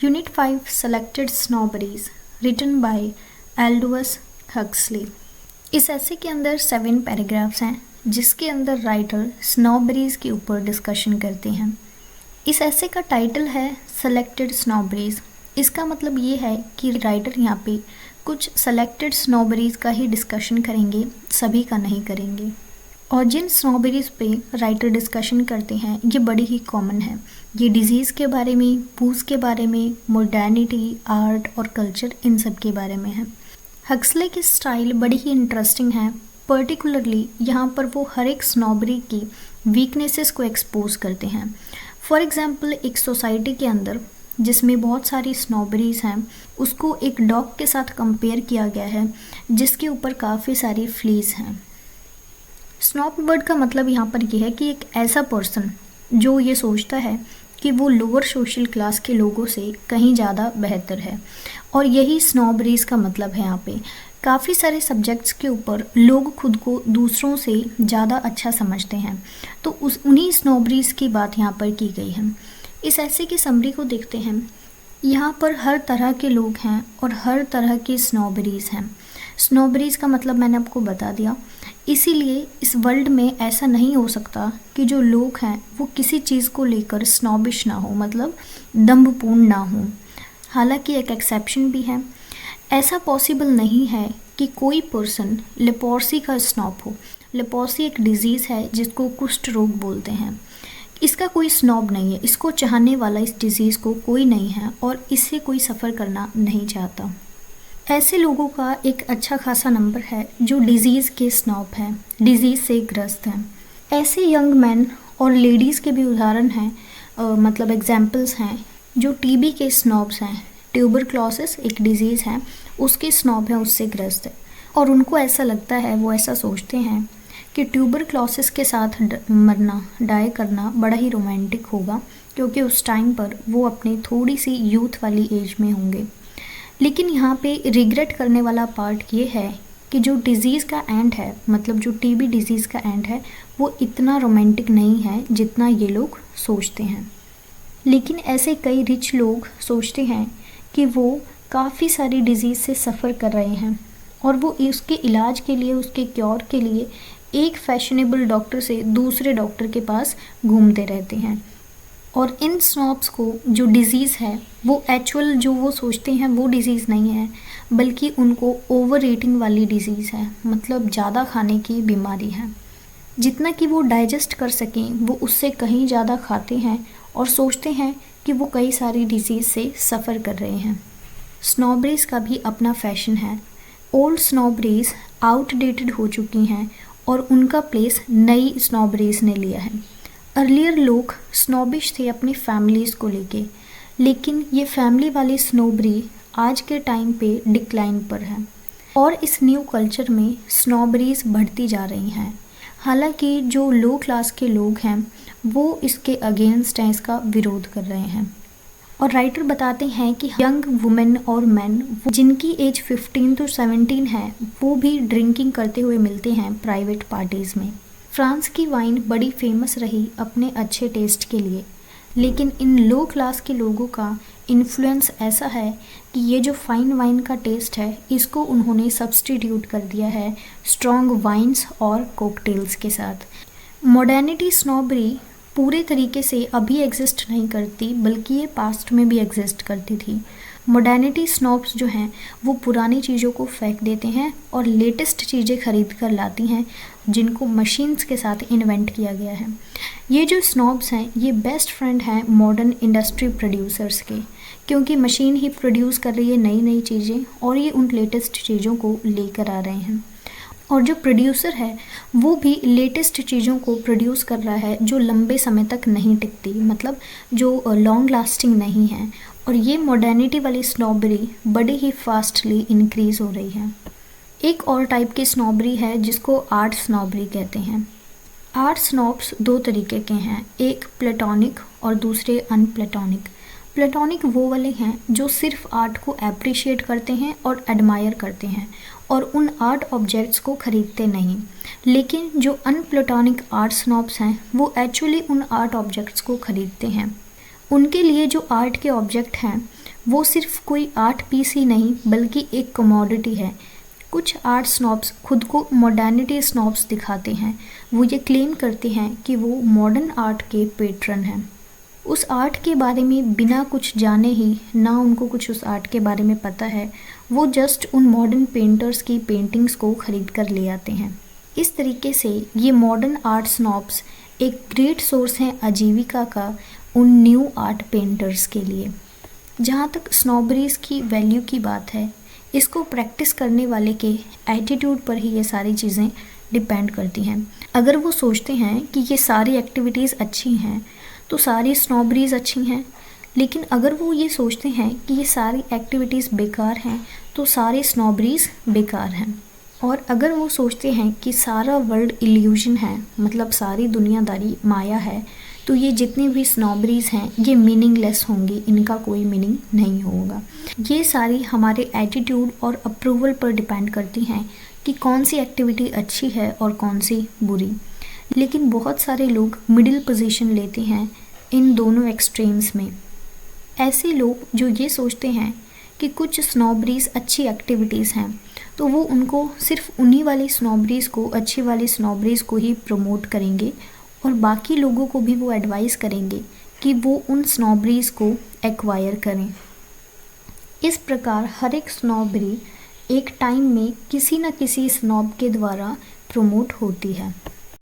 Unit 5 Selected Snobberies written by Aldous Huxley। इस ऐसे के अंदर 7 पैराग्राफ्स हैं जिसके अंदर राइटर स्नॉबरीज के ऊपर डिस्कशन करते हैं। इस ऐसे का टाइटल है सेलेक्टेड स्नॉबरीज। इसका मतलब ये है कि राइटर यहाँ पे कुछ सेलेक्टेड स्नॉबरीज का ही डिस्कशन करेंगे, सभी का नहीं करेंगे। और जिन स्नॉबरीज पे राइटर डिस्कशन करते हैं ये बड़ी ही कॉमन है। ये डिजीज़ के बारे में, बूज़ के बारे में, मॉडर्निटी, आर्ट और कल्चर, इन सब के बारे में है। हक्सले की स्टाइल बड़ी ही इंटरेस्टिंग है। पर्टिकुलरली यहाँ पर वो हर एक स्नॉबरी की वीकनेसेस को एक्सपोज करते हैं। फॉर एग्जांपल, एक सोसाइटी के अंदर जिसमें बहुत सारी स्नॉबरीज हैं, उसको एक डॉग के साथ कंपेयर किया गया है जिसके ऊपर काफ़ी सारी फ्लीज हैं। स्नॉब वर्ड का मतलब यहाँ पर यह है कि एक ऐसा पर्सन जो ये सोचता है कि वो लोअर सोशल क्लास के लोगों से कहीं ज़्यादा बेहतर है, और यही स्नॉबरीज का मतलब है। यहाँ पे काफ़ी सारे सब्जेक्ट्स के ऊपर लोग खुद को दूसरों से ज़्यादा अच्छा समझते हैं, तो उन्हीं स्नॉबरीज की बात यहाँ पर की गई है। इस ऐसे की समरी को देखते हैं। यहाँ पर हर तरह के लोग हैं और हर तरह की स्नॉबरीज हैं। स्नॉबरीज का मतलब मैंने आपको बता दिया। इसीलिए इस वर्ल्ड में ऐसा नहीं हो सकता कि जो लोग हैं वो किसी चीज़ को लेकर स्नॉबिश ना हो, मतलब दम्भपूर्ण ना हो। हालांकि एक एक्सेप्शन भी है। ऐसा पॉसिबल नहीं है कि कोई पर्सन लेप्रोसी का स्नॉब हो। लेप्रोसी एक डिजीज़ है जिसको कुष्ठ रोग बोलते हैं। इसका कोई स्नॉब नहीं है, इसको चाहने वाला इस डिज़ीज़ को कोई नहीं है और इससे कोई सफ़र करना नहीं चाहता। ऐसे लोगों का एक अच्छा खासा नंबर है जो डिज़ीज़ के स्नॉब हैं, डिज़ीज़ से ग्रस्त हैं। ऐसे यंग मैन और लेडीज़ के भी उदाहरण हैं, मतलब एग्जाम्पल्स हैं जो टीबी के स्नॉब्स हैं। ट्यूबरक्लोसिस एक डिज़ीज़ है, उसके स्नॉब हैं, उससे ग्रस्त है। और उनको ऐसा लगता है, वो ऐसा सोचते हैं कि ट्यूबरक्लोसिस के साथ मरना, डाई करना बड़ा ही रोमांटिक होगा, क्योंकि उस टाइम पर वो अपनी थोड़ी सी यूथ वाली एज में होंगे। लेकिन यहाँ पे रिग्रेट करने वाला पार्ट ये है कि जो डिज़ीज़ का एंड है, मतलब जो टीबी डिज़ीज़ का एंड है, वो इतना रोमांटिक नहीं है जितना ये लोग सोचते हैं। लेकिन ऐसे कई रिच लोग सोचते हैं कि वो काफ़ी सारी डिज़ीज़ से सफ़र कर रहे हैं और वो उसके इलाज के लिए, उसके क्योर के लिए एक फैशनेबल डॉक्टर से दूसरे डॉक्टर के पास घूमते रहते हैं। और इन स्नॉब्स को जो डिज़ीज़ है वो एक्चुअल जो वो सोचते हैं वो डिज़ीज़ नहीं है, बल्कि उनको ओवर ईटिंग वाली डिज़ीज़ है, मतलब ज़्यादा खाने की बीमारी है। जितना कि वो डाइजेस्ट कर सकें वो उससे कहीं ज़्यादा खाते हैं और सोचते हैं कि वो कई सारी डिज़ीज़ से सफ़र कर रहे हैं। स्नॉबरीज का भी अपना फैशन है। ओल्ड स्नॉबरीज आउटडेटेड हो चुकी हैं और उनका प्लेस नई स्नॉबरीज ने लिया है। अर्लियर लोग स्नॉबिश थे अपनी फैमिलीज़ को लेके, लेकिन ये फैमिली वाली स्नॉबरी आज के टाइम पे डिक्लाइन पर है और इस न्यू कल्चर में स्नॉबरीज बढ़ती जा रही हैं। हालांकि जो लो क्लास के लोग हैं वो इसके अगेंस्ट हैं, इसका विरोध कर रहे हैं। और राइटर बताते हैं कि यंग वुमेन और मैन जिनकी एज 15 to 17 है वो भी ड्रिंकिंग करते हुए मिलते हैं प्राइवेट पार्टीज़ में। फ्रांस की वाइन बड़ी फेमस रही अपने अच्छे टेस्ट के लिए, लेकिन इन लो क्लास के लोगों का इन्फ्लुएंस ऐसा है कि ये जो फाइन वाइन का टेस्ट है इसको उन्होंने सब्स्टिट्यूट कर दिया है स्ट्रॉन्ग वाइन्स और कॉकटेल्स के साथ। मॉडर्निटी स्नॉबरी पूरे तरीके से अभी एग्जिस्ट नहीं करती, बल्कि ये पास्ट में भी एग्जिस्ट करती थी। मॉडर्निटी स्नॉब्स जो हैं वो पुरानी चीज़ों को फेंक देते हैं और लेटेस्ट चीज़ें खरीद कर लाती हैं जिनको मशीन्स के साथ इन्वेंट किया गया है। ये जो स्नॉब्स हैं ये बेस्ट फ्रेंड हैं मॉडर्न इंडस्ट्री प्रोड्यूसर्स के, क्योंकि मशीन ही प्रोड्यूस कर रही है नई नई चीज़ें और ये उन लेटेस्ट चीज़ों को लेकर आ रहे हैं। और जो प्रोड्यूसर है वो भी लेटेस्ट चीज़ों को प्रोड्यूस कर रहा है जो लंबे समय तक नहीं टिकती, मतलब जो लॉन्ग लास्टिंग नहीं है। और ये मॉडर्निटी वाली स्नॉबरी बड़ी ही फास्टली इंक्रीज़ हो रही है। एक और टाइप की स्नॉबरी है जिसको आर्ट स्नॉबरी कहते हैं। आर्ट स्नॉब्स दो तरीके के हैं, एक प्लेटोनिक और दूसरे अनप्लेटोनिक। प्लेटोनिक वो वाले हैं जो सिर्फ आर्ट को एप्रिशिएट करते हैं और एडमायर करते हैं और उन आर्ट ऑब्जेक्ट्स को खरीदते नहीं। लेकिन जो अनप्लेटोनिक आर्ट स्नॉब्स हैं वो एक्चुअली उन आर्ट ऑब्जेक्ट्स को खरीदते हैं। उनके लिए जो आर्ट के ऑब्जेक्ट हैं वो सिर्फ कोई आर्ट पीस ही नहीं बल्कि एक कमोडिटी है। कुछ आर्ट स्नॉब्स खुद को मॉडर्निटी स्नॉब्स दिखाते हैं। वो ये क्लेम करते हैं कि वो मॉडर्न आर्ट के पेट्रन हैं। उस आर्ट के बारे में बिना कुछ जाने ही, ना उनको कुछ उस आर्ट के बारे में पता है, वो जस्ट उन मॉडर्न पेंटर्स की पेंटिंग्स को खरीद कर ले आते हैं। इस तरीके से ये मॉडर्न आर्ट स्नॉब्स एक ग्रेट सोर्स हैं आजीविका का उन न्यू आर्ट पेंटर्स के लिए। जहाँ तक स्नॉबरीज की वैल्यू की बात है, इसको प्रैक्टिस करने वाले के एटीट्यूड पर ही ये सारी चीज़ें डिपेंड करती हैं। अगर वो सोचते हैं कि ये सारी एक्टिविटीज़ अच्छी हैं तो सारी स्नॉबरीज अच्छी हैं, लेकिन अगर वो ये सोचते हैं कि ये सारी एक्टिविटीज़ बेकार हैं तो सारी स्नॉबरीज बेकार हैं। और अगर वो सोचते हैं कि सारा वर्ल्ड इल्यूजन है, मतलब सारी दुनियादारी माया है, तो ये जितनी भी स्नॉबरीज हैं ये मीनिंगलेस होंगी, इनका कोई मीनिंग नहीं होगा। ये सारी हमारे एटीट्यूड और अप्रूवल पर डिपेंड करती हैं कि कौन सी एक्टिविटी अच्छी है और कौन सी बुरी। लेकिन बहुत सारे लोग मिडिल पोजीशन लेते हैं इन दोनों एक्सट्रीम्स में। ऐसे लोग जो ये सोचते हैं कि कुछ स्नॉबरीज अच्छी एक्टिविटीज़ हैं तो वो उनको सिर्फ उन्हीं वाली स्नॉबरीज को, अच्छी वाली स्नॉबरीज को ही प्रमोट करेंगे और बाकी लोगों को भी वो एडवाइस करेंगे कि वो उन स्नॉबरीज को एक्वायर करें। इस प्रकार हर एक स्नॉबरी एक टाइम में किसी न किसी स्नॉब के द्वारा प्रमोट होती है।